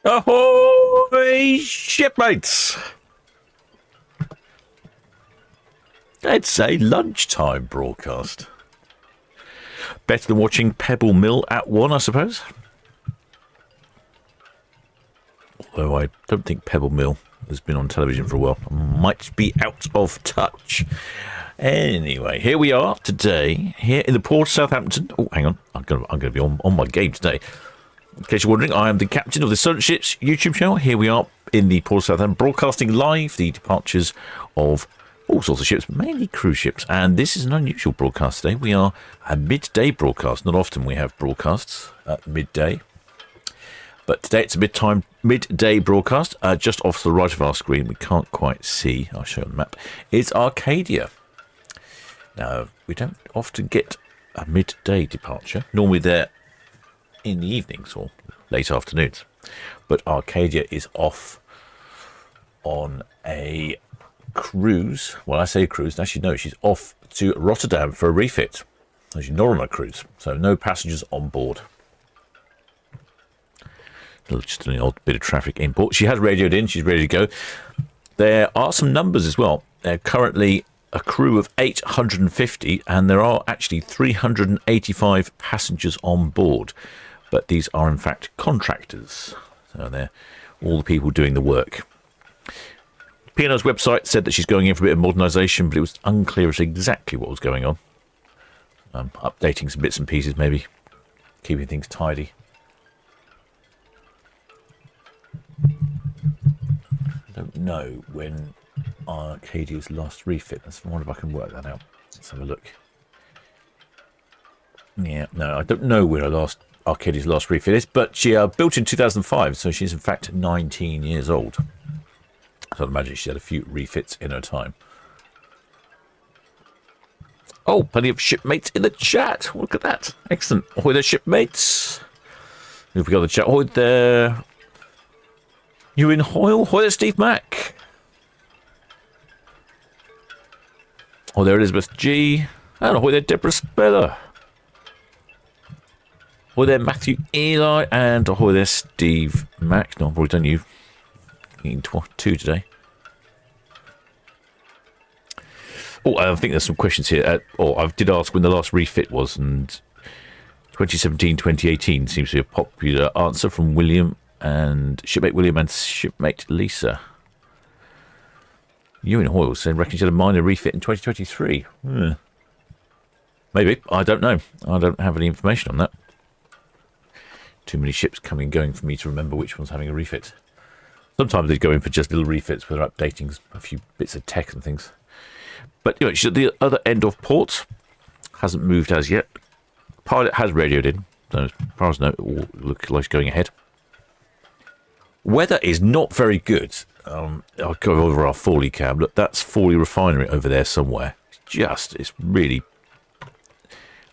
Ahoy, shipmates! It's a lunchtime broadcast. Better than watching Pebble Mill at 1, I suppose. Although I don't think Pebble Mill has been on television for a while. I might be out of touch. Anyway, here we are today, here in the port of Southampton. Oh, hang on. I'm going to be on my game today. In case you're wondering, I am the captain of the Solent Ships YouTube channel. Here we are in the port of Southampton, broadcasting live the departures of all sorts of ships, mainly cruise ships. And this is an unusual broadcast today. We are a midday broadcast. Not often we have broadcasts at midday. But today it's a midday broadcast. Just off to the right of our screen, we can't quite see, I'll show you on the map, it's Arcadia. Now, we don't often get a midday departure. Normally they're in the evenings or late afternoons. But Arcadia is off on a cruise. Well, I say cruise, actually no, she's off to Rotterdam for a refit. She's not on a cruise, so no passengers on board. Just an odd bit of traffic in port. She has radioed in, she's ready to go. There are some numbers as well. They're currently a crew of 850, and there are actually 385 passengers on board. But these are in fact contractors. So they're all the people doing the work. P&O's website said that she's going in for a bit of modernisation, but it was unclear as to exactly what was going on. Updating some bits and pieces, maybe. Keeping things tidy. I don't know when Arcadia's last refit. I wonder if I can work that out. Let's have a look. Yeah, no, I don't know when Arcadia's last refit is, but she built in 2005, so she's in fact 19 years old. So I'd imagine she had a few refits in her time. Oh, plenty of shipmates in the chat. Look at that. Excellent. Ahoy there, shipmates. Who've we got the chat? Ahoy there. You in Hoyle? Ahoy there, Steve Mack. Oh, there Elizabeth G. And ahoy there, Deborah Speller. Ahoy there, Matthew Eli. And ahoy there, Steve Mack. No, I've already done you. Two today. Oh, I think there's some questions here. I did ask when the last refit was, and 2017-2018 seems to be a popular answer from William and shipmate William and shipmate Lisa. Ewan Hoyle saying reckons you had a minor refit in 2023. Maybe, I don't know. I don't have any information on that. Too many ships coming and going for me to remember which one's having a refit. Sometimes they go in for just little refits where they're updating a few bits of tech and things. But anyway, she's at the other end of port. Hasn't moved as yet. Pilot has radioed in. So as far as I know, it all looks like it's going ahead. Weather is not very good. I'll go over our Fawley cam. Look, that's Fawley Refinery over there somewhere. It's really...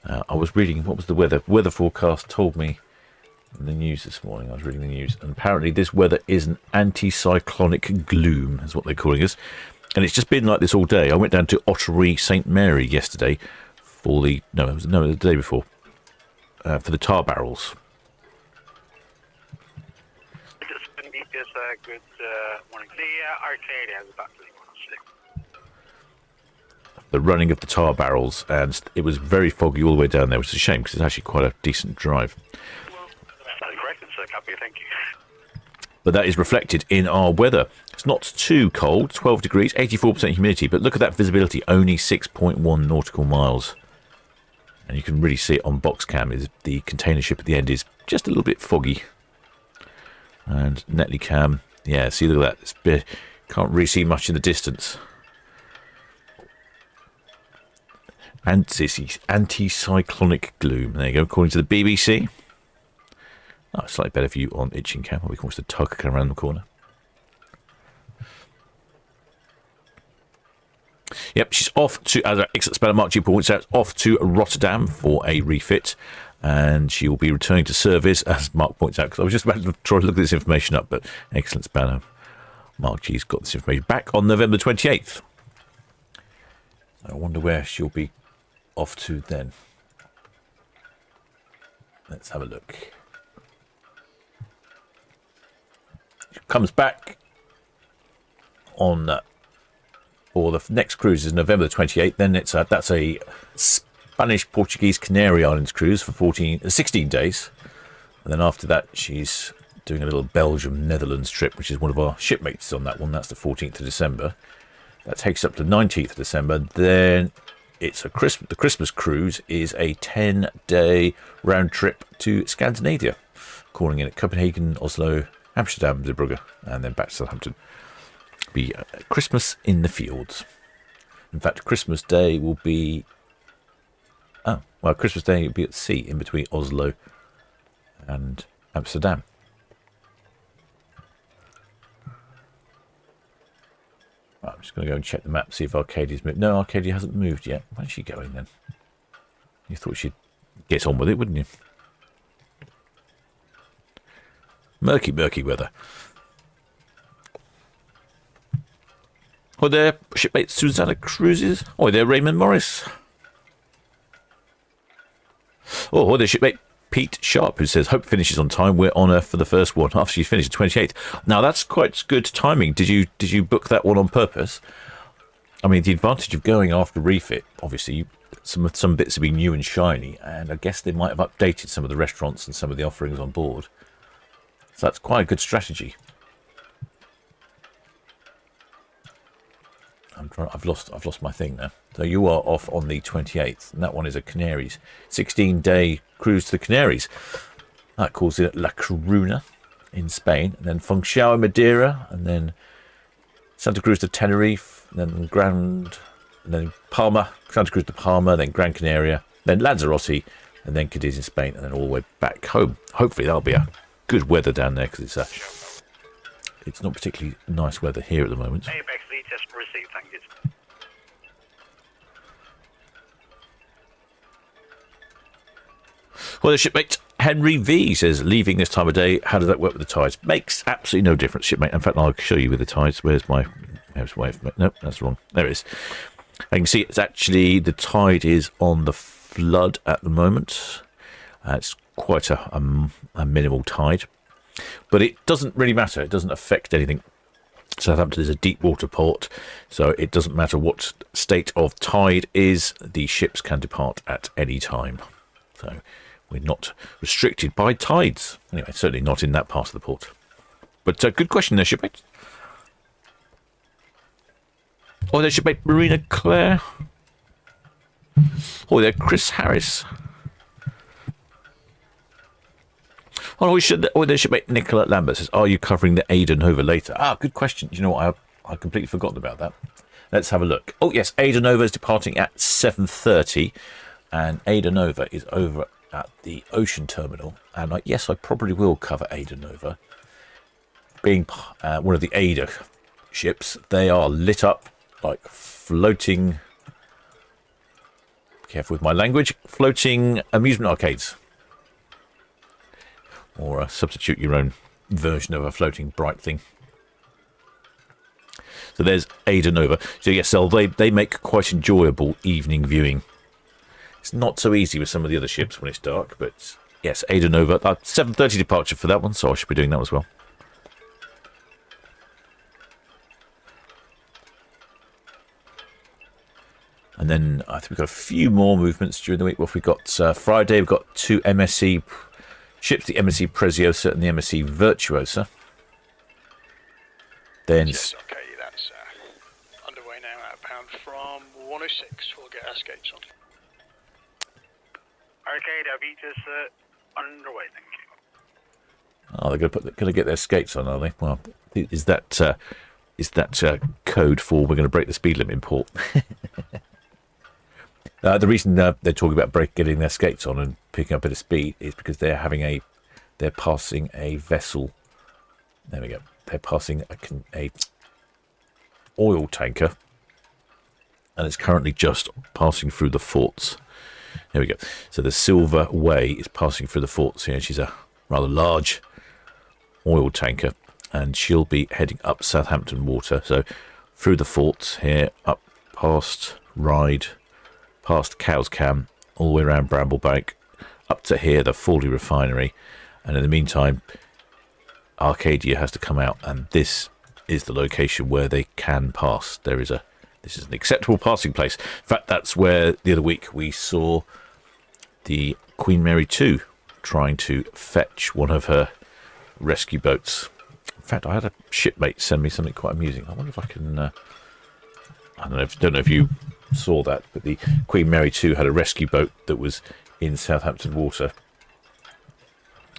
I was reading, what was the weather? Weather forecast told me in the news this morning. I was reading the news, and apparently this weather is an anticyclonic gloom, is what they're calling us. And it's just been like this all day. I went down to Ottery St Mary yesterday for the the day before for the tar barrels. Good morning. The Arcadia is about to the running of the tar barrels, and it was very foggy all the way down there, which is a shame because it's actually quite a decent drive. That's correct, sir. Copy, thank you. But that is reflected in our weather. It's not too cold, 12 degrees, 84% humidity, but look at that visibility, only 6.1 nautical miles. And you can really see it on box cam. The container ship at the end is just a little bit foggy. And Netley cam, yeah, see, look at that. Can't really see much in the distance. And it's anticyclonic gloom. There you go, according to the BBC. Oh, slightly better view on Itching Cam. We can watch the tug come around the corner. Yep, she's off to, as our exit speller Mark G points out, off to Rotterdam for a refit. And she will be returning to service, as Mark points out, because I was just about to try to look this information up, but excellent spanner. Mark G's got this information back on November 28th. I wonder where she'll be off to then. Let's have a look. comes back on, or the next cruise is November the 28th. Then that's a Spanish, Portuguese, Canary Islands cruise for 16 days. And then after that, she's doing a little Belgium, Netherlands trip, which is one of our shipmates on that one. That's the 14th of December. That takes up to 19th of December. Then it's the Christmas cruise is a 10-day round trip to Scandinavia, calling in at Copenhagen, Oslo, Amsterdam, Zeebrugge, and then back to Southampton. Be Christmas in the fields. In fact, Christmas Day will be... Christmas Day will be at sea in between Oslo and Amsterdam. Right, I'm just going to go and check the map, see if Arcadia's moved. No, Arcadia hasn't moved yet. Where's she going then? You thought she'd get on with it, wouldn't you? Murky, murky weather. Oh, there, shipmate Susanna Cruises. Oh, there, Raymond Morris. Oh, there, shipmate Pete Sharp, who says, hope finishes on time. We're on her for the first one after she's finished the 28th. Now, that's quite good timing. Did you book that one on purpose? I mean, the advantage of going after Refit, obviously, some bits have been new and shiny, and I guess they might have updated some of the restaurants and some of the offerings on board. So that's quite a good strategy. I've lost my thing now. So you are off on the 28th, and that one is a Canaries 16-day cruise to the Canaries. That calls it La Coruna in Spain, and then Funchal in Madeira, and then Santa Cruz to Tenerife, and then Palma, Santa Cruz to Palma, then Gran Canaria, then Lanzarote, and then Cadiz in Spain, and then all the way back home. Hopefully that'll be a good weather down there, because it's not particularly nice weather here at the moment. Apex lead test received, thank you. Well, the shipmate Henry V says, leaving this time of day, how does that work with the tides? Makes absolutely no difference, shipmate. In fact, I'll show you with the tides. Where's my wave? Nope, that's wrong. There it is. I can see it's actually, the tide is on the flood at the moment. It's quite a minimal tide. But it doesn't really matter. It doesn't affect anything. Southampton is a deep water port, so it doesn't matter what state of tide is. The ships can depart at any time. So we're not restricted by tides. Anyway, certainly not in that part of the port. But good question there, shipmate. Oh, there's shipmate Marina Claire. Oh, there, Chris Harris. Oh, there shipmate Nicola Lambert says, are you covering the Ada Nova later? Ah, good question. You know what? I completely forgotten about that. Let's have a look. Oh, yes, Ada Nova is departing at 7:30. And Ada Nova is over at the ocean terminal. And yes, I probably will cover Ada Nova. Being one of the Ada ships, they are lit up like floating... Careful with my language. Floating amusement arcades. Or substitute your own version of a floating bright thing. So there's Ada Nova. So yes, they make quite enjoyable evening viewing. It's not so easy with some of the other ships when it's dark, but yes, Ada Nova. 7:30 departure for that one, so I should be doing that as well. And then I think we've got a few more movements during the week. Well, we've got Friday, we've got two MSC ships, the MSC Preziosa and the MSC Virtuosa. Then... Yes, okay, that's underway now, outbound from 106. We'll get our skates on. Arcadia beat is underway, thank you. Oh, they're going to get their skates on, are they? Well, is that code for we're going to break the speed limit in port? The reason they're talking about getting their skates on and picking up a bit of speed is because they're passing a vessel. There we go. They're passing a oil tanker, and it's currently just passing through the forts. There we go. So the Silver Way is passing through the forts here. She's a rather large oil tanker, and she'll be heading up Southampton water. So through the forts here, up past Ryde, past Cowscam, all the way around Bramblebank, up to here, the Fawley refinery. And in the meantime, Arcadia has to come out, and this is the location where they can pass. This is an acceptable passing place. In fact, that's where the other week we saw the Queen Mary 2 trying to fetch one of her rescue boats. In fact, I had a shipmate send me something quite amusing. I wonder if I can... I don't know if you saw that, but the Queen Mary 2 had a rescue boat that was in Southampton water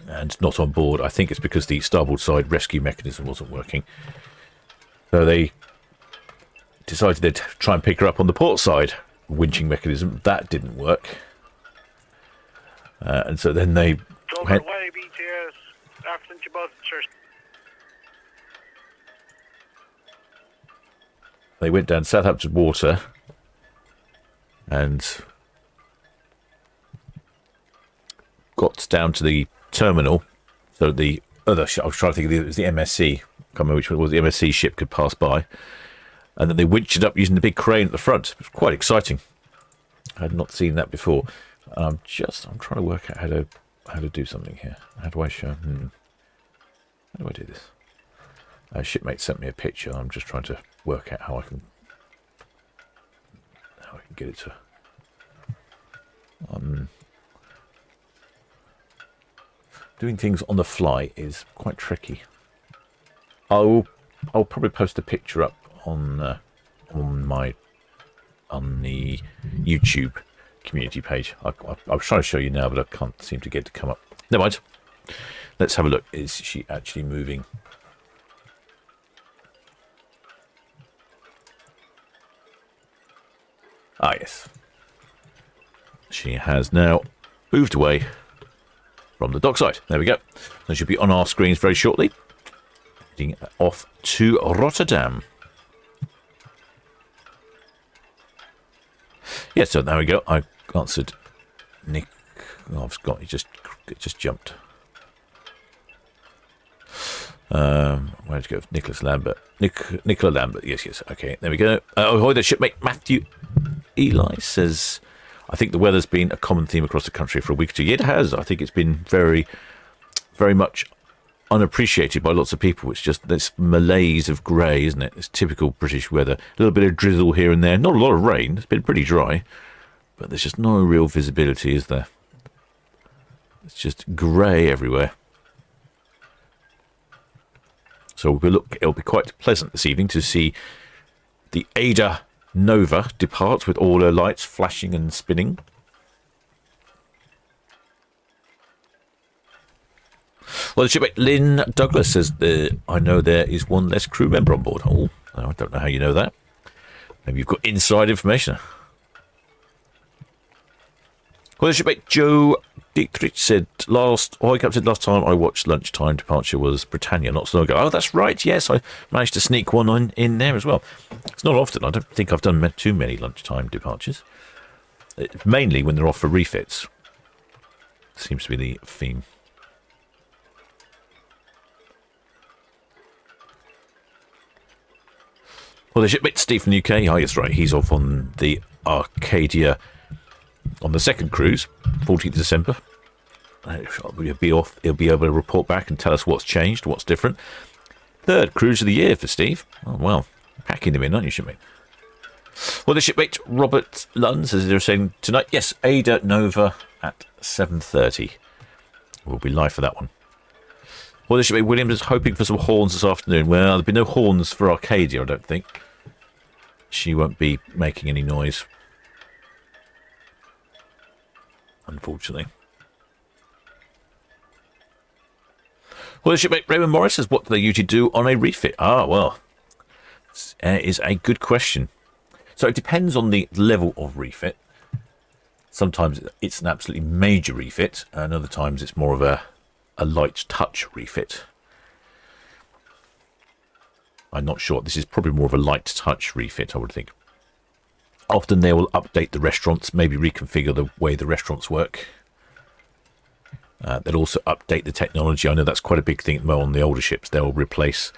and not on board. I think it's because the starboard side rescue mechanism wasn't working. So they decided they'd try and pick her up on the port side winching mechanism. That didn't work. And so then they... Over away, BTS, after about church. They went down Southampton water and got down to the terminal. So the other ship, I was trying to think it was the MSC. I can't remember which one it was. The MSC ship could pass by. And then they winched it up using the big crane at the front. It was quite exciting. I had not seen that before. I'm trying to work out how to do something here. How do I show? How do I do this? A shipmate sent me a picture. I'm just trying to work out how I can get it to. Doing things on the fly is quite tricky. I'll probably post a picture up on the YouTube community page. I was trying to show you now, but I can't seem to get it to come up. Never mind. Let's have a look. Is she actually moving? Ah, yes. She has now moved away from the dockside. There we go. That should be on our screens very shortly. Heading off to Rotterdam. Yeah, so there we go. I answered Nick. Oh, I've got it just jumped. Where did you go? Nicholas Lambert. Nicola Lambert. Yes. Okay, there we go. Ahoy there, shipmate. Matthew Eli says, I think the weather's been a common theme across the country for a week or two. It has. I think it's been very, very much unappreciated by lots of people. It's just this malaise of grey, isn't it? It's typical British weather. A little bit of drizzle here and there. Not a lot of rain. It's been pretty dry. But there's just no real visibility, is there? It's just grey everywhere. So it'll be quite pleasant this evening to see the Ada Nova depart with all her lights flashing and spinning. Well, the shipmate Lynn Douglas says, I know there is one less crew member on board. Oh, I don't know how you know that. Maybe you've got inside information. Well, the shipmate Joe Dietrich said, last time I watched Lunchtime Departure was Britannia, not so long ago. Oh, that's right. Yes, I managed to sneak one in there as well. It's not often. I don't think I've done too many Lunchtime Departures. Mainly when they're off for refits. Seems to be the theme. Well, the shipmate Steve from the UK. Oh, yes, right. He's off on the Arcadia on the second cruise, 14th of December. He'll be off. He'll be able to report back and tell us what's changed, what's different. Third cruise of the year for Steve. Oh, well, packing them in, aren't you, shipmate? Well, the shipmate Robert Lund says they're saying tonight, yes, Ada Nova at 7:30. We'll be live for that one. Well, the shipmate Williams is hoping for some horns this afternoon. Well, there'll be no horns for Arcadia, I don't think. She won't be making any noise, unfortunately. Well, the shipmate Raymond Morris says, what do they usually do on a refit? Ah, well, it is a good question. So it depends on the level of refit. Sometimes it's an absolutely major refit, and other times it's more of a light touch refit. I'm not sure. This is probably more of a light touch refit, I would think. Often they will update the restaurants, maybe reconfigure the way the restaurants work. They'll also update the technology. I know that's quite a big thing on the older ships. They'll replace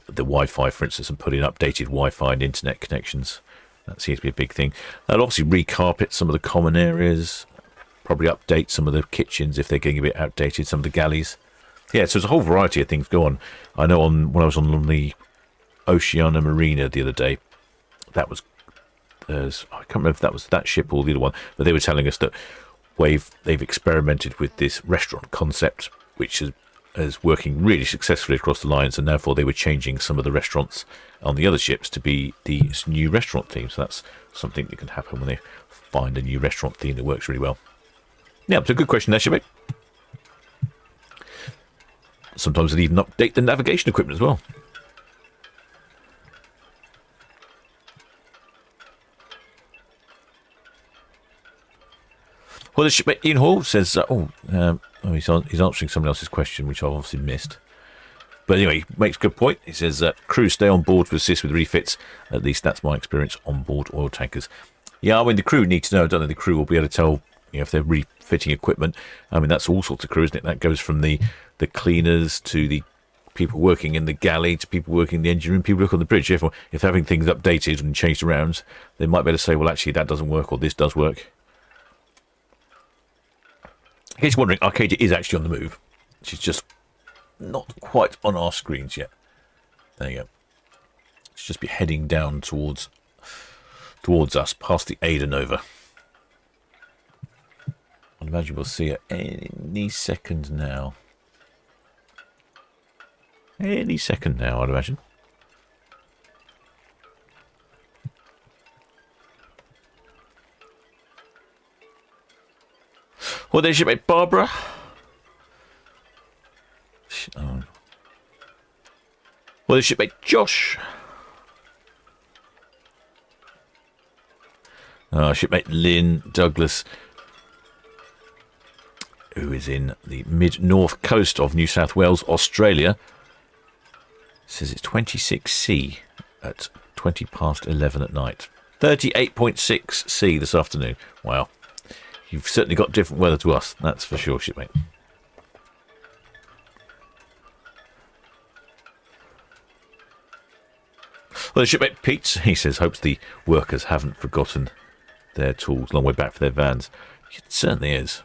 the Wi-Fi, for instance, and put in updated Wi-Fi and internet connections. That seems to be a big thing. They'll obviously recarpet some of the common areas, probably update some of the kitchens if they're getting a bit outdated, some of the galleys. Yeah, so there's a whole variety of things go on. I know when I was on the Oceania Marina the other day, that was I can't remember if that was that ship or the other one, but they were telling us that they've experimented with this restaurant concept, which is working really successfully across the lines, and therefore they were changing some of the restaurants on the other ships to be these new restaurant themes. So that's something that can happen when they find a new restaurant theme that works really well. Yeah, it's a good question there, Shibik. Sometimes they even update the navigation equipment as well. Well, the shipmate Ian Hall says, he's answering someone else's question, which I've obviously missed. But anyway, he makes a good point. He says, crews stay on board to assist with refits. At least that's my experience on board oil tankers. Yeah, I mean, the crew need to know. I don't know the crew will be able to tell, if they're refitting equipment. I mean, that's all sorts of crew, isn't it? That goes from the cleaners to the people working in the galley to people working in the engine room, people working on the bridge. If they're having things updated and changed around, they might be able to say, well, actually, that doesn't work, or this does work. In case you're wondering, Arcadia is actually on the move. She's just not quite on our screens yet. There you go. She's just be heading down towards us, past the Ada Nova. I'd imagine we'll see her any second now. Any second now, I'd imagine. Well, there's your mate Barbara. Well, there's your mate Josh. Shipmate Lynn Douglas, who is in the mid-north coast of New South Wales, Australia, says it's 26C at 20 past 11 at night. 38.6C this afternoon. Wow. You've certainly got different weather to us, that's for sure, shipmate. Well, the shipmate Pete, he says, hopes the workers haven't forgotten their tools. Long way back for their vans. It certainly is.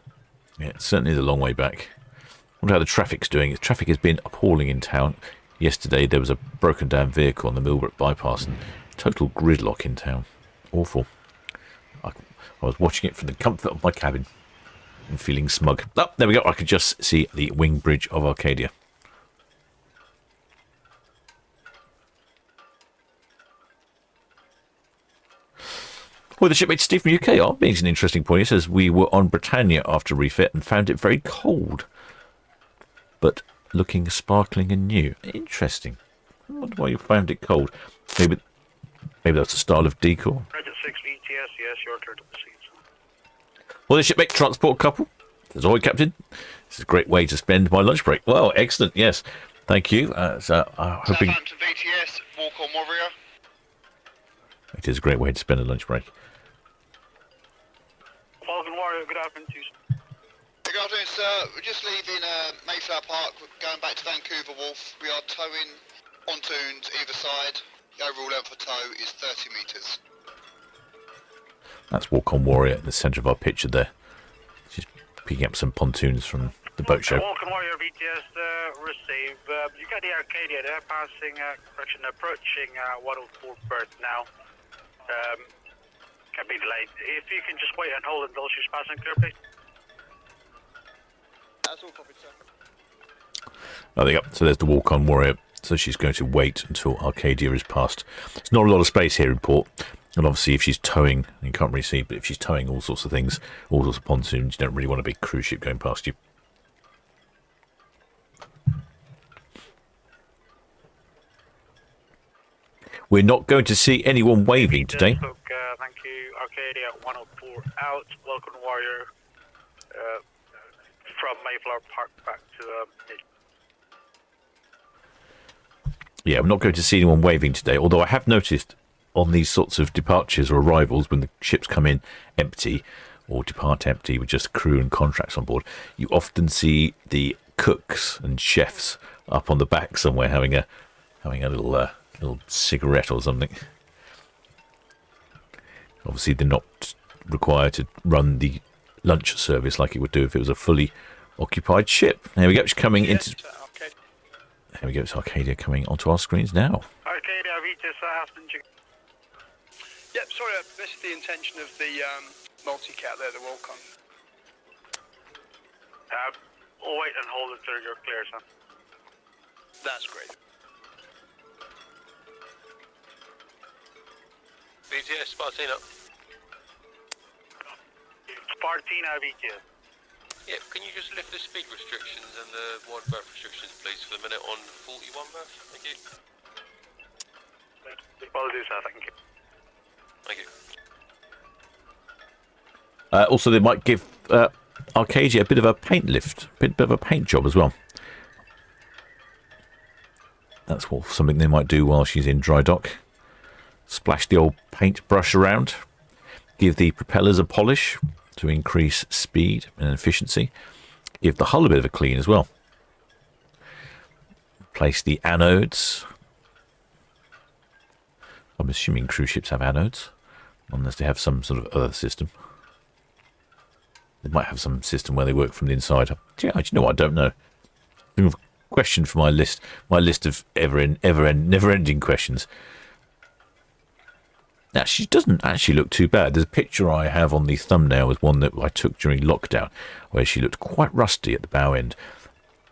Yeah, it certainly is a long way back. I wonder how the traffic's doing. The traffic has been appalling in town. Yesterday there was a broken down vehicle on the Millbrook bypass and total gridlock in town. Awful. I was watching it from the comfort of my cabin and feeling smug. Oh, there we go. I could just see the wing bridge of Arcadia. Well, the shipmate Steve from UK makes an interesting point. He says, we were on Britannia after refit and found it very cold, but looking sparkling and new. Interesting. I wonder why you found it cold. Maybe that's a style of decor. Roger 6 ETS, yes, your turn to proceed. Well, the shipmate transport couple. As always, Captain. This is a great way to spend my lunch break. Well, excellent. Yes, thank you. So I'm hoping Southampton VTS, walk on Warrior. it is a great way to spend a lunch break. Falcon Warrior, good afternoon to you. Good afternoon, sir. We're just leaving Mayflower Park, we're going back to Vancouver Wharf. We are towing pontoons either side. The overall length of tow is 30 metres. That's Walk On Warrior at the centre of our picture there. She's picking up some pontoons from the boat show. Falcon Warrior VTS, receive. You got the Arcadia there, approaching 104 berth now. Can be delayed. If you can just wait and hold until she's passing clear, please. That's all copied, sir. Oh, there you go. So there's the Walk On Warrior. So she's going to wait until Arcadia is passed. There's not a lot of space here in port. And obviously if she's towing, you can't really see, but if she's towing all sorts of things, all sorts of pontoons, you don't really want a big cruise ship going past you. We're not going to see anyone waving today. Thank you. Arcadia 104 out. Welcome Warrior from Mayflower Park back to Midday. Yeah, I'm not going to see anyone waving today, although I have noticed on these sorts of departures or arrivals, when the ships come in empty or depart empty with just crew and contracts on board, you often see the cooks and chefs up on the back somewhere having a little cigarette or something. Obviously, they're not required to run the lunch service like it would do if it was a fully occupied ship. There we go. She's coming into. There we go. It's Arcadia coming onto our screens now. Arcadia, Vita, Southampton. Yep, sorry, I missed the intention of the multi-cat there, the Walcon. Wait and hold until you're clear, son. That's great. BTS, Spartina. Spartina, Vita. Yep, can you just lift the speed restrictions and the wide berth restrictions, please, for the minute on 41 berth? Thank you. Will do, sir. Thank you. Thank you. Also, they might give Arcadia a bit of a paint lift, a bit of a paint job as well. That's something they might do while she's in dry dock. Splash the old paint brush around, give the propellers a polish to increase speed and efficiency, give the hull a bit of a clean as well. Replace the anodes. I'm assuming cruise ships have anodes, unless they have some sort of other system. They might have some system where they work from the inside. Do you know what? I don't know. Question for my list of never-ending questions. Now, she doesn't actually look too bad. There's a picture I have on the thumbnail was one that I took during lockdown, where she looked quite rusty at the bow end.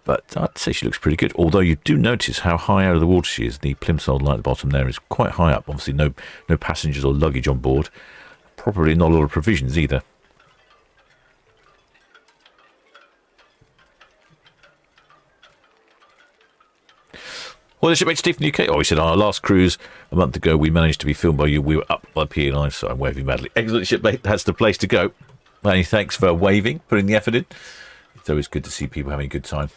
But I'd say she looks pretty good, although you do notice how high out of the water she is. The plimsoll light at the bottom there is quite high up. Obviously, no passengers or luggage on board. Probably not a lot of provisions either. Well, the shipmate Steve from the UK. Oh, he said, on our last cruise a month ago, we managed to be filmed by you. We were up by P&I, so I'm waving madly. Excellent, shipmate. That's the place to go. Many thanks for waving, putting the effort in. It's always good to see people having a good time.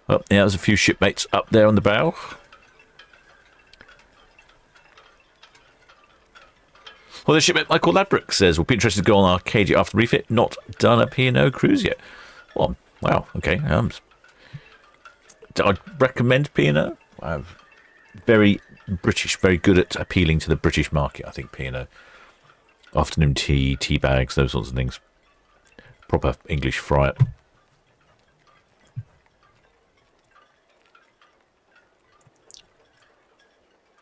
Well, yeah, there's a few shipmates up there on the bow. Well, the shipmate Michael Ladbrook says, we'll be interested to go on Arcadia after refit. Not done a P&O cruise yet. Well, wow, okay. I'd recommend P&O. Very British, very good at appealing to the British market, I think, P&O. Afternoon tea, tea bags, those sorts of things. Proper English friar.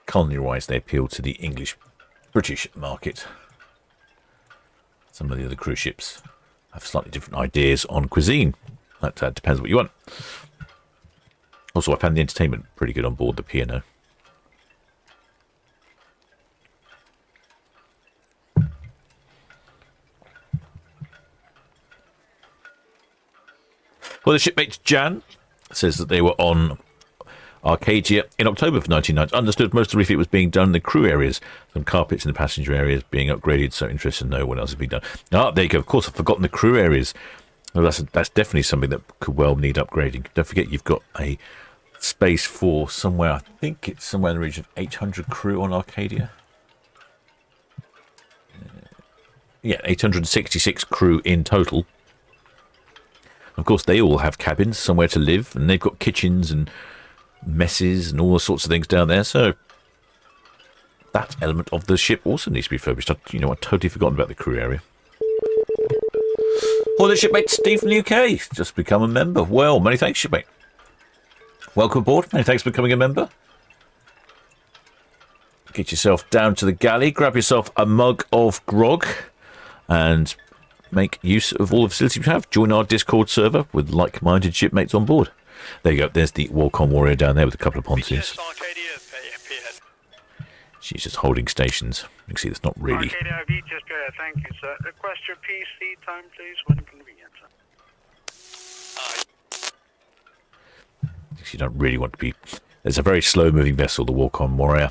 Culinary-wise, they appeal to the British market. Some of the other cruise ships have slightly different ideas on cuisine. That depends what you want. Also, I found the entertainment pretty good on board the P&O. Well, the shipmate Jan says that they were on Arcadia in October of 1990. Understood most of the refit was being done in the crew areas. Some carpets in the passenger areas being upgraded, so interested to know what else has been done. There you go. Of course, I've forgotten the crew areas. Well, that's definitely something that could well need upgrading. Don't forget you've got a space for somewhere, I think it's somewhere in the region of 800 crew on Arcadia. Yeah, 866 crew in total. Of course, they all have cabins, somewhere to live, and they've got kitchens and messes and all sorts of things down there. So that element of the ship also needs to be refurbished. I'd totally forgotten about the crew area. Well, the shipmate Steve from the UK just become a member. Well, many thanks, shipmate. Welcome aboard. Many thanks for becoming a member. Get yourself down to the galley, grab yourself a mug of grog, and make use of all the facilities we have. Join our Discord server with like-minded shipmates on board. There you go. There's the Walcon Warrior down there with a couple of pontoons. She's just holding stations. You can see that's not really... Arcadia, thank you, sir. Request your PC time, please, when convenient, sir. You don't really want to be... There's a very slow-moving vessel, the Walcon Warrior.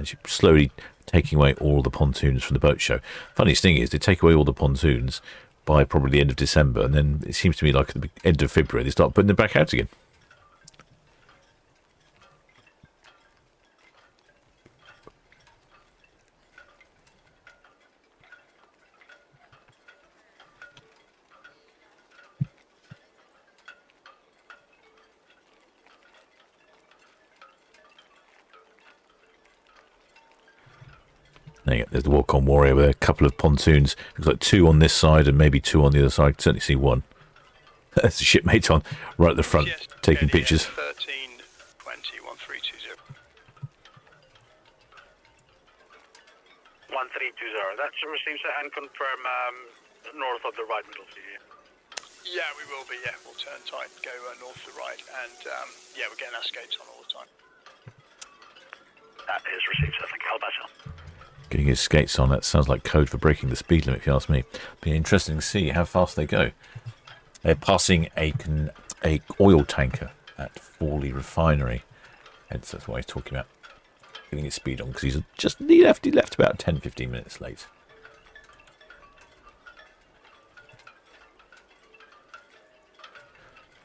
She's slowly taking away all the pontoons from the boat show. Funniest thing is, they take away all the pontoons by probably the end of December, and then it seems to me like at the end of February, they start putting them back out again. There you go. There's the Walk-on Warrior with a couple of pontoons. Looks like 2 on this side and maybe 2 on the other side. I can certainly see 1. There's the shipmate on right at the front, Yes, taking Arcadia, pictures. 1320 1320. 1320. That's received, sir, and confirm north of the right middle sea. Yeah, we will be. Yeah, we'll turn tight, go north to right, and yeah, we're getting our skates on all the time. That is received, sir. Thank you. I'll back up. Getting his skates on, that sounds like code for breaking the speed limit, if you ask me. Be interesting to see how fast they go. They're passing a oil tanker at Fawley Refinery. Hence, that's why he's talking about getting his speed on, because he left about 10-15 minutes late.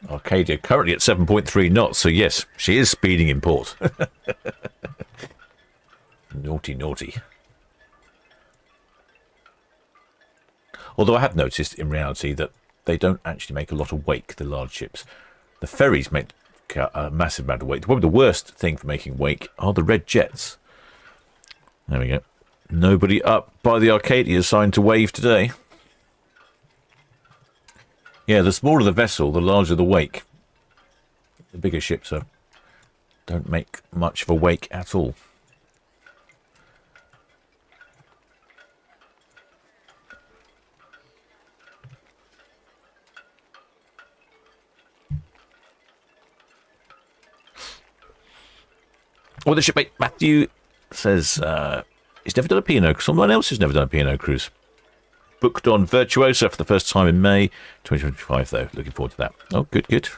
Arcadia currently at 7.3 knots, so yes, she is speeding in port. Naughty, naughty. Although I have noticed in reality that they don't actually make a lot of wake, the large ships. The ferries make a massive amount of wake. Probably the worst thing for making wake are the red jets. There we go. Nobody up by the Arcadia sign to wave today. Yeah, the smaller the vessel, the larger the wake. The bigger ships don't make much of a wake at all. Well, the shipmate Matthew says he's never done a P&O. Someone else has never done a P&O cruise. Booked on Virtuosa for the first time in May 2025, though. Looking forward to that. Oh, good, good.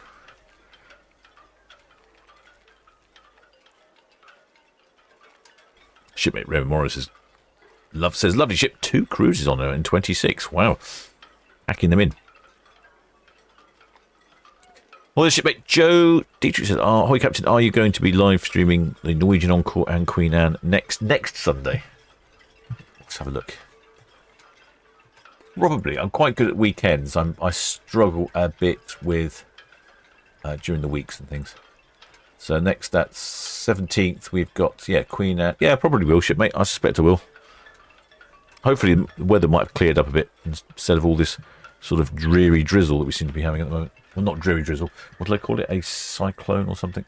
Shipmate Raymond Morris says, lovely ship. 2 cruises on her in 26. Wow. Hacking them in. Well, the shipmate Joe Dietrich says, "Ahoy, Captain, are you going to be live streaming the Norwegian Encore and Queen Anne next Sunday?" Let's have a look. Probably. I'm quite good at weekends. I struggle a bit with during the weeks and things. So next, that's 17th. We've got, Queen Anne. Yeah, probably will, shipmate. I suspect I will. Hopefully the weather might have cleared up a bit instead of all this sort of dreary drizzle that we seem to be having at the moment. Well, not dreary drizzle. What do they call it? A cyclone or something?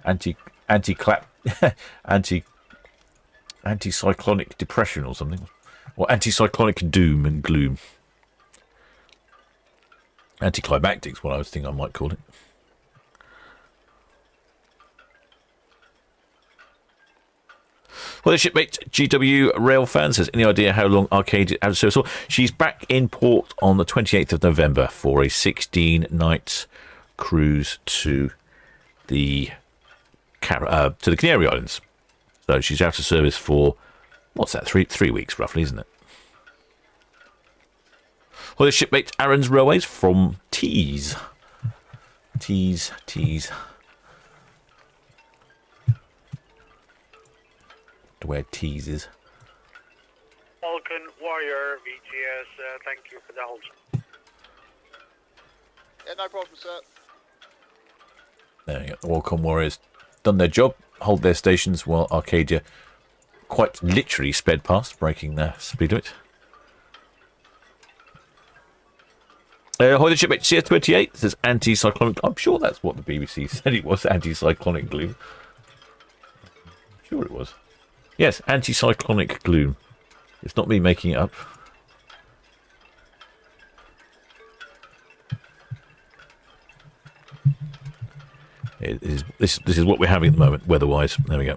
Anti-cyclonic depression or something. Or anticyclonic doom and gloom. Anticlimactic is what I was thinking I might call it. Well, the shipmate GW Rail fan says, any idea how long Arcadia out of service for? She's back in port on the 28th of November for a 16-night cruise to the Canary Islands. So she's out of service for, what's that, three weeks roughly, isn't it? Well, the shipmate Aaron's Railways from Tees. To where Tees is. Falcon Warrior VGS, thank you for the hold. Yeah, no problem, sir. There you go. The Walk-on Warriors done their job, hold their stations while Arcadia quite literally sped past, breaking their speed limit. Ahoy, the shipmate CS28 says anti-cyclonic. I'm sure that's what the BBC said it was, anti-cyclonic gloom. I'm sure it was. Yes, anti-cyclonic gloom. It's not me making it up. This is what we're having at the moment, weather-wise. There we go.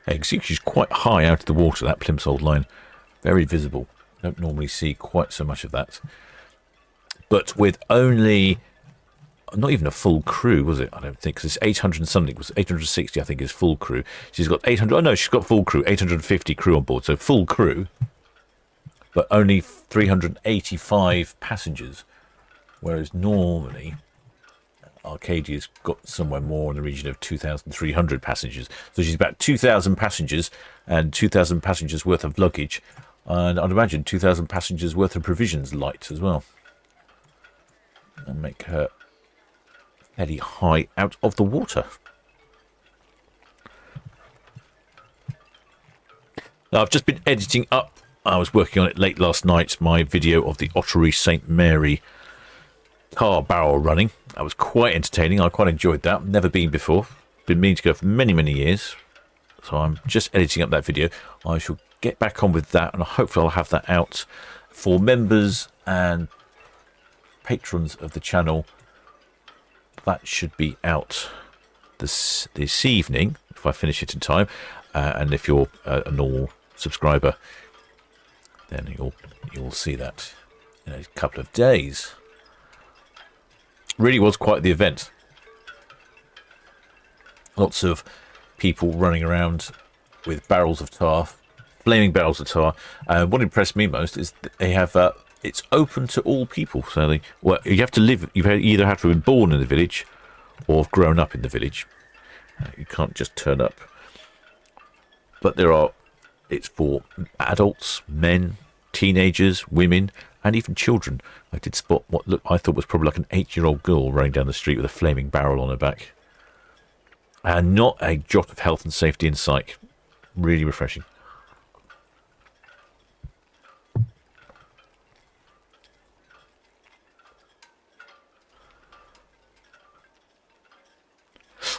You can see she's quite high out of the water, that Plimsoll line. Very visible. Don't normally see quite so much of that. But with only, not even a full crew, was it? I don't think, because it's 800 and something. It was 860, I think, is full crew. She's got 800, oh no, she's got full crew, 850 crew on board. So full crew, but only 385 passengers. Whereas normally, Arcadia's got somewhere more in the region of 2,300 passengers. So she's about 2,000 passengers and 2,000 passengers worth of luggage. And I'd imagine 2,000 passengers worth of provisions light as well. And make her fairly high out of the water. Now, I've just been editing up. I was working on it late last night, my video of the Ottery St Mary tar barrel running. That was quite entertaining. I quite enjoyed that. Never been before. Been meaning to go for many, many years. So I'm just editing up that video. I shall get back on with that, and hopefully I'll have that out for members and patrons of the channel. That should be out this evening, if I finish it in time. And if you're a normal subscriber, then you'll see that in a couple of days. Really was quite the event. Lots of people running around with barrels of tar, flaming barrels of tar. What impressed me most is that they have it's open to all people. So you have to live. You either have to have been born in the village or have grown up in the village. You can't just turn up. But it's for adults, men, teenagers, women, and even children. I did spot what I thought was probably like an 8-year-old girl running down the street with a flaming barrel on her back. And not a jot of health and safety in sight. Really refreshing.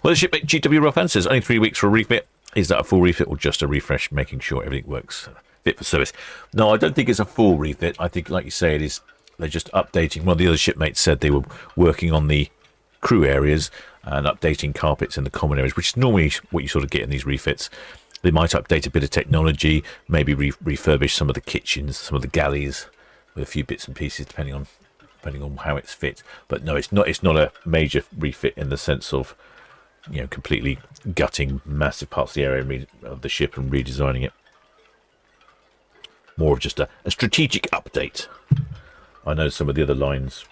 Well, the shipmate GW Rough says only 3 weeks for a refit. Is that a full refit or just a refresh, making sure everything works fit for service? No, I don't think it's a full refit. I think, like you say, it is. They're just updating. One of the other shipmates said they were working on the crew areas and updating carpets in the common areas, which is normally what you sort of get in these refits. They might update a bit of technology, maybe refurbish some of the kitchens, some of the galleys with a few bits and pieces, depending on how it's fit. But no, it's not a major refit in the sense of, completely gutting massive parts of the area of the ship and redesigning it. More of just a strategic update. I know some of the other lines,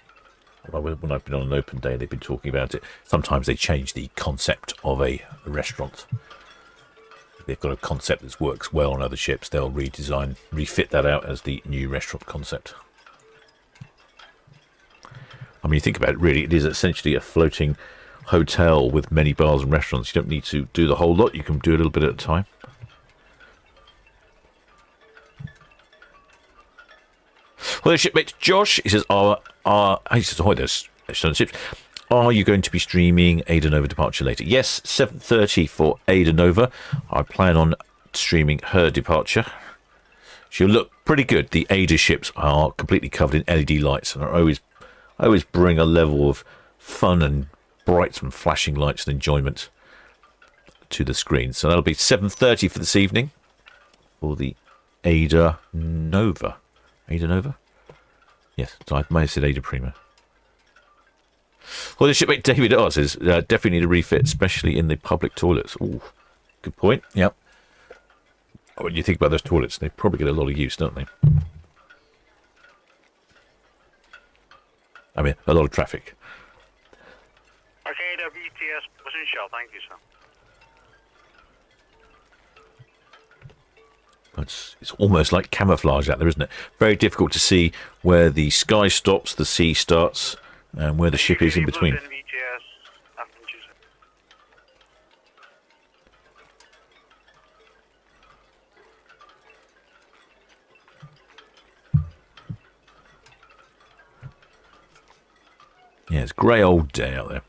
when I've been on an open day, they've been talking about it. Sometimes they change the concept of a restaurant. If they've got a concept that works well on other ships, they'll refit that out as the new restaurant concept. I mean, you think about it, really, it is essentially a floating hotel with many bars and restaurants. You don't need to do the whole lot. You can do a little bit at a time. Well, the shipmate Josh, he says, he says, ahoy, there's Solent Ships. Are you going to be streaming Ada Nova departure later? Yes, 7:30 for Ada Nova. I plan on streaming her departure. She'll look pretty good. The Ada ships are completely covered in LED lights, and I always bring a level of fun and bright and flashing lights and enjoyment to the screen. So that'll be 7:30 for this evening for the Ada Nova. Ada Nova? Yes, I may have said Ada Prima. Well, the shipmate David R says, definitely need a refit, especially in the public toilets. Ooh, good point. Yep. When you think about those toilets, they probably get a lot of use, don't they? I mean, a lot of traffic. Arcadia VTS position shell, thank you, sir. It's almost like camouflage out there, isn't it? Very difficult to see where the sky stops, the sea starts, and where the ship is in between. Yeah, it's grey old day out there.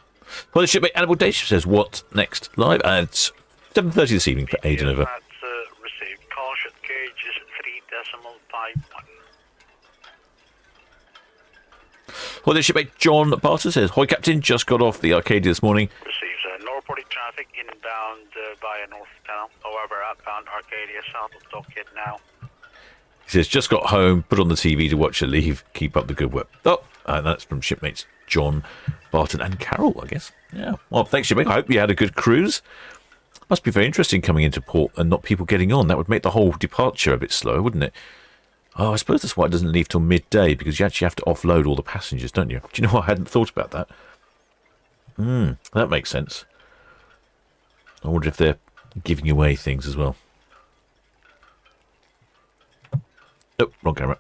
Well, the shipmate Animal Day says, what next live? It's 7:30 this evening for Ada Nova. Received. Call ship gauge is 3.51. Well, the shipmate John Barter says, "Hi, Captain. Just got off the Arcadia this morning. Receives northbound traffic inbound via North Town. However, outbound Arcadia south of Dockhead now." He says, just got home, put on the TV to watch her leave. Keep up the good work. Oh, and that's from shipmates John, Barton, and Carol, I guess. Yeah. Well, thanks, shipmate. I hope you had a good cruise. Must be very interesting coming into port and not people getting on. That would make the whole departure a bit slower, wouldn't it? Oh, I suppose that's why it doesn't leave till midday, because you actually have to offload all the passengers, don't you? Do you know what? I hadn't thought about that. That makes sense. I wonder if they're giving away things as well. Oh, wrong camera.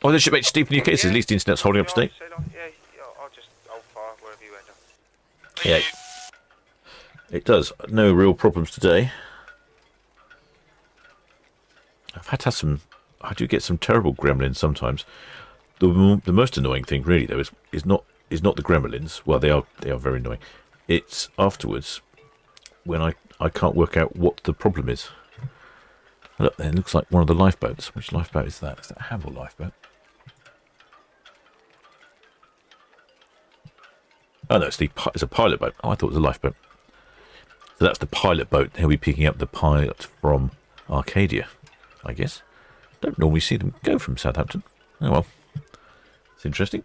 Oh, the shipmate Steve in UK says at least the internet's holding up to date. Yeah, I'll just hold fire wherever you end up. Yeah, it does. No real problems today. I've had to have some. I do get some terrible gremlins sometimes. The most annoying thing, really, though, is not the gremlins. Well, they are very annoying. It's afterwards when I can't work out what the problem is. Look, there, it looks like one of the lifeboats. Which lifeboat is that? Is that a Hamble lifeboat? Oh no, it's a pilot boat. Oh, I thought it was a lifeboat. So that's the pilot boat. He'll be picking up the pilot from Arcadia, I guess. Don't normally see them go from Southampton. Oh well, it's interesting.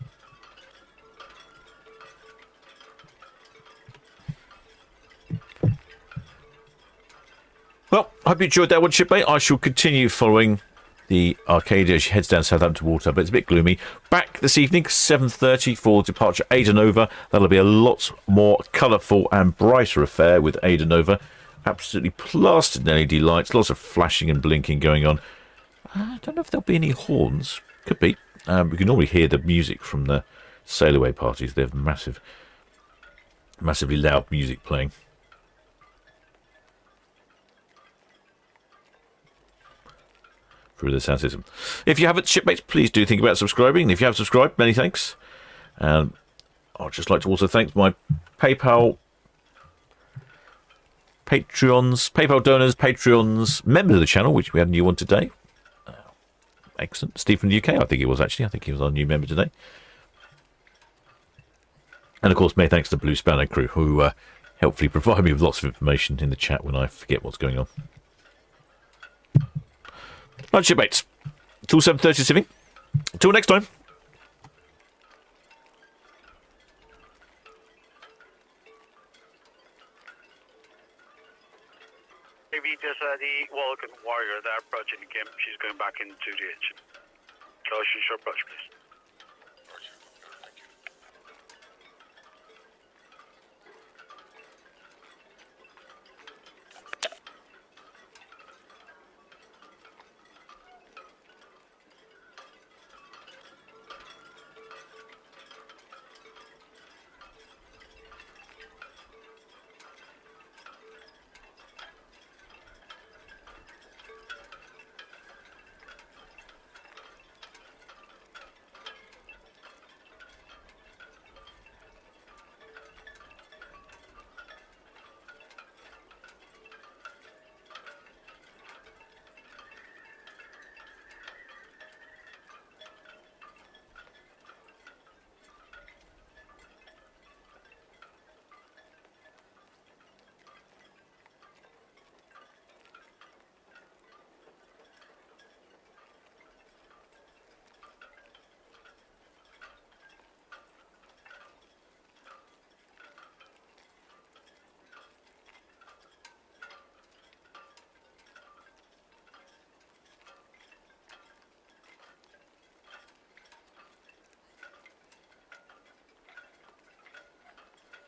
Well, I hope you enjoyed that one, shipmate. I shall continue following the Arcadia as she heads down Southampton water, but it's a bit gloomy. Back this evening, 7:30 for departure Ada Nova. That'll be a lot more colourful and brighter affair with Ada Nova. Absolutely plastered in LED lights, lots of flashing and blinking going on. I don't know if there'll be any horns. Could be. We can normally hear the music from the sail away parties. They have massively loud music playing. Through the sound system. If you haven't, shipmates, please do think about subscribing. And if you have subscribed, many thanks. And I'd just like to also thank my PayPal donors, Patreons, members of the channel, which we had a new one today. Excellent. Steve from the UK, I think he was actually. I think he was our new member today. And of course, many thanks to Blue Spanner crew, who helpfully provide me with lots of information in the chat when I forget what's going on. Right, shipmates. Till 7:30 this evening. Till next time. Maybe there's the Vulcan warrior there approaching the camp. She's going back into the engine. Caution short approach, please.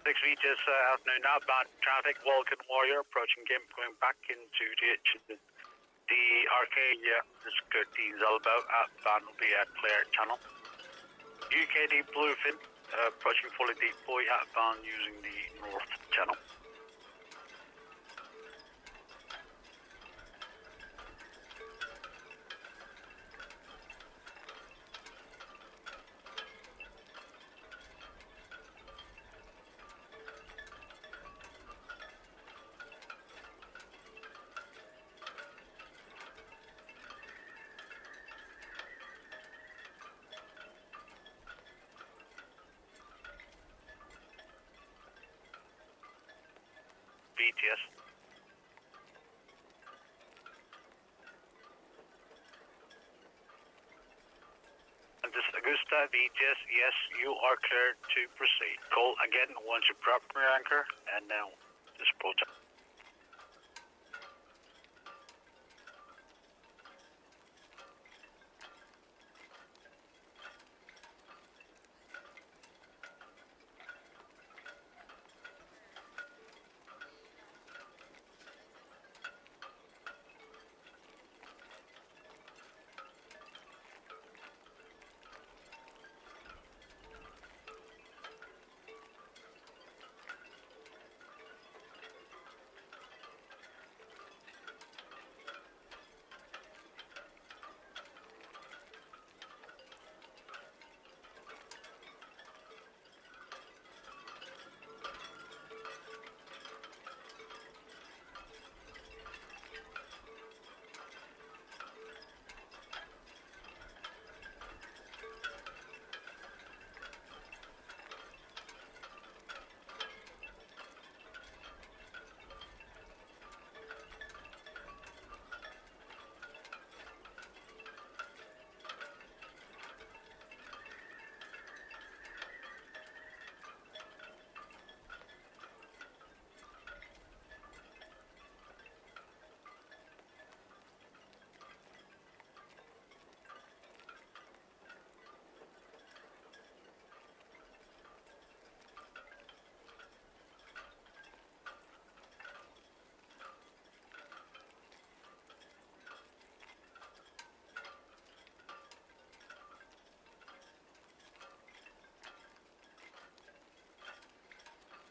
Six meters afternoon outbound traffic, Vulcan warrior approaching camp, going back into the Arcadia, this 13 Zalbo, outbound will be a clear channel. UKD Bluefin, approaching fully deep buoy, outbound using the north channel. BTS. And this Augusta BTS, yes, you are cleared to proceed. Call again once you prep your anchor, and now this approach.